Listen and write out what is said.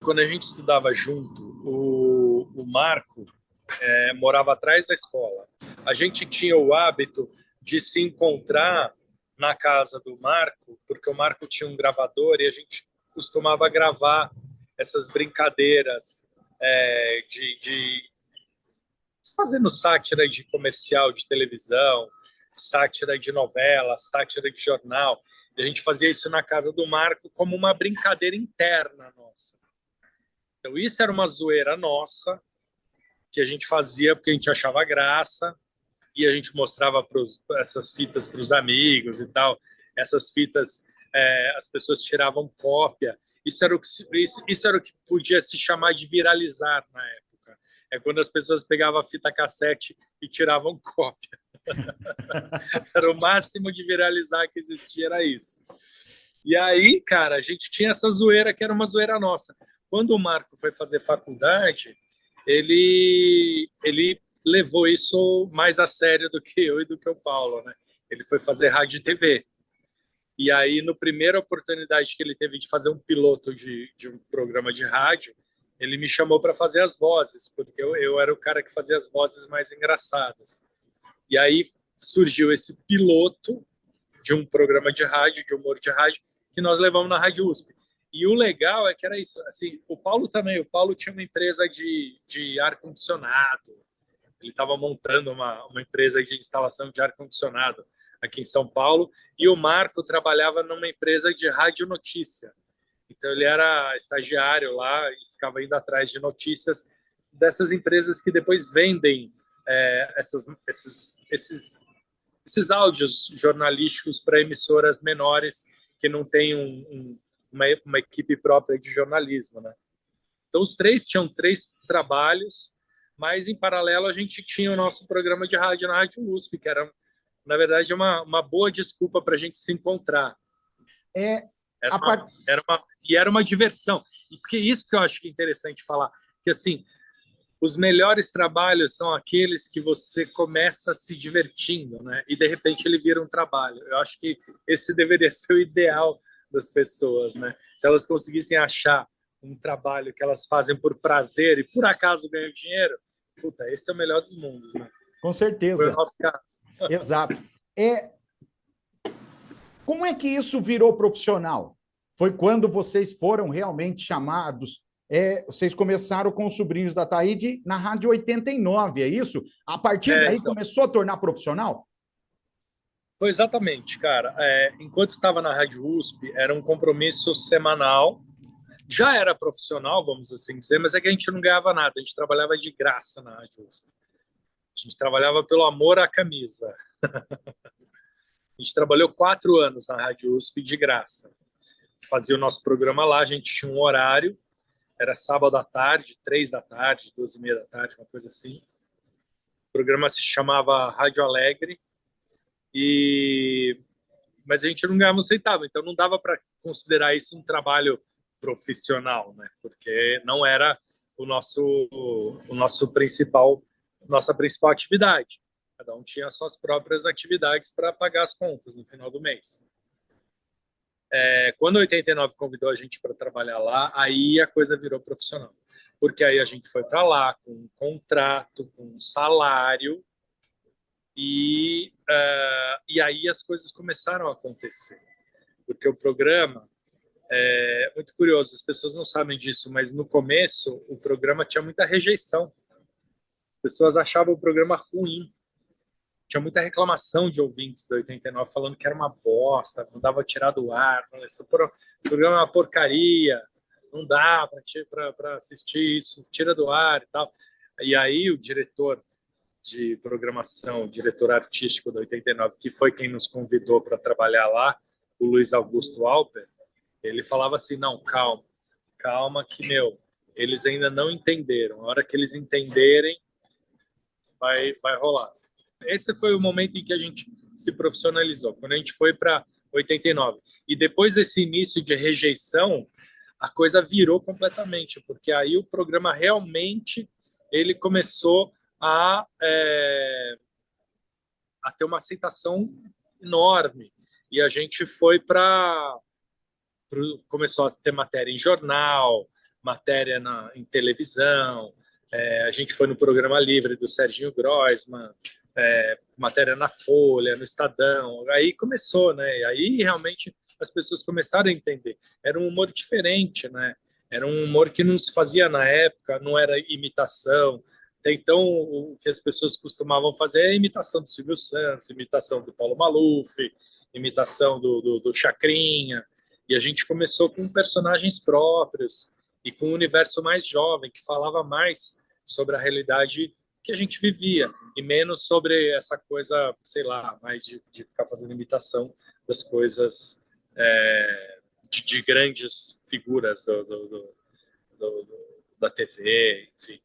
quando a gente estudava junto, o Marco morava atrás da escola. A gente tinha o hábito de se encontrar na casa do Marco, porque o Marco tinha um gravador e a gente costumava gravar essas brincadeiras de fazendo sátira de comercial de televisão, sátira de novela, sátira de jornal. E a gente fazia isso na casa do Marco como uma brincadeira interna nossa. Então, isso era uma zoeira nossa, que a gente fazia porque a gente achava graça, e a gente mostrava essas fitas para os amigos e tal. Essas fitas, as pessoas tiravam cópia. Isso era o que podia se chamar de viralizar na época. É quando as pessoas pegavam a fita cassete e tiravam cópia. Era o máximo de viralizar que existia, era isso. E aí, cara, a gente tinha essa zoeira que era uma zoeira nossa. Quando o Marco foi fazer faculdade, ele levou isso mais a sério do que eu e do que o Paulo, né? Ele foi fazer rádio e TV. E aí, no primeira oportunidade que ele teve de fazer um piloto de um programa de rádio, ele me chamou para fazer as vozes, porque eu era o cara que fazia as vozes mais engraçadas. E aí surgiu esse piloto de um programa de rádio, de humor de rádio, que nós levamos na Rádio USP. E o legal é que era isso, assim, o Paulo tinha uma empresa de ar-condicionado, ele estava montando uma empresa de instalação de ar-condicionado aqui em São Paulo, e o Marco trabalhava numa empresa de radionotícia. Então ele era estagiário lá e ficava indo atrás de notícias dessas empresas que depois vendem esses áudios jornalísticos para emissoras menores que não têm uma equipe própria de jornalismo, né? Então os três tinham 3 trabalhos, mas em paralelo a gente tinha o nosso programa de rádio na Rádio USP, que era, na verdade, uma boa desculpa para a gente se encontrar. Era uma diversão. E porque isso que eu acho que é interessante falar, que assim, os melhores trabalhos são aqueles que você começa se divertindo, né? E de repente ele vira um trabalho. Eu acho que esse deveria ser o ideal das pessoas, né? Se elas conseguissem achar um trabalho que elas fazem por prazer e por acaso ganham dinheiro, puta, esse é o melhor dos mundos, né? Com certeza. Foi o nosso caso. Exato. Como é que isso virou profissional? Foi quando vocês foram realmente chamados. Vocês começaram com os Sobrinhos da Taíde na Rádio 89, é isso? A partir daí começou a tornar profissional? Foi exatamente, cara. Enquanto estava na Rádio USP, era um compromisso semanal. Já era profissional, vamos assim dizer, mas é que a gente não ganhava nada. A gente trabalhava de graça na Rádio USP. A gente trabalhava pelo amor à camisa. A gente trabalhou 4 anos na Rádio USP de graça. A gente fazia o nosso programa lá, a gente tinha um horário. Era sábado à tarde, 3 da tarde, 12h30 da tarde, uma coisa assim. O programa se chamava Rádio Alegre, mas a gente não ganhava um centavo, então não dava para considerar isso um trabalho profissional, né? Porque não era nossa principal atividade. Cada um tinha suas próprias atividades para pagar as contas no final do mês. Quando a 89 convidou a gente para trabalhar lá, aí a coisa virou profissional. Porque aí a gente foi para lá com um contrato, com um salário, e aí as coisas começaram a acontecer. Porque o programa, muito curioso, as pessoas não sabem disso, mas no começo o programa tinha muita rejeição. As pessoas achavam o programa ruim. Tinha muita reclamação de ouvintes da 89 falando que era uma bosta, não dava tirar do ar, esse programa é uma porcaria, não dá para assistir isso, tira do ar e tal. E aí o diretor de programação, o diretor artístico da 89, que foi quem nos convidou para trabalhar lá, o Luiz Augusto Alper, ele falava assim, não, calma que, eles ainda não entenderam, a hora que eles entenderem, vai rolar. Esse foi o momento em que a gente se profissionalizou, quando a gente foi para 89. E depois desse início de rejeição, a coisa virou completamente, porque aí o programa realmente ele começou a ter uma aceitação enorme. E a gente foi começou a ter matéria em jornal, matéria em televisão, a gente foi no Programa Livre do Serginho Groisman, matéria na Folha, no Estadão. Aí começou, né? E aí realmente as pessoas começaram a entender. Era um humor diferente, né? Era um humor que não se fazia na época, não era imitação. Até então, o que as pessoas costumavam fazer é imitação do Silvio Santos, imitação do Paulo Maluf, imitação do Chacrinha. E a gente começou com personagens próprios e com um universo mais jovem, que falava mais sobre a realidade que a gente vivia e menos sobre essa coisa, sei lá, mais de ficar fazendo imitação das coisas de grandes figuras da TV, enfim.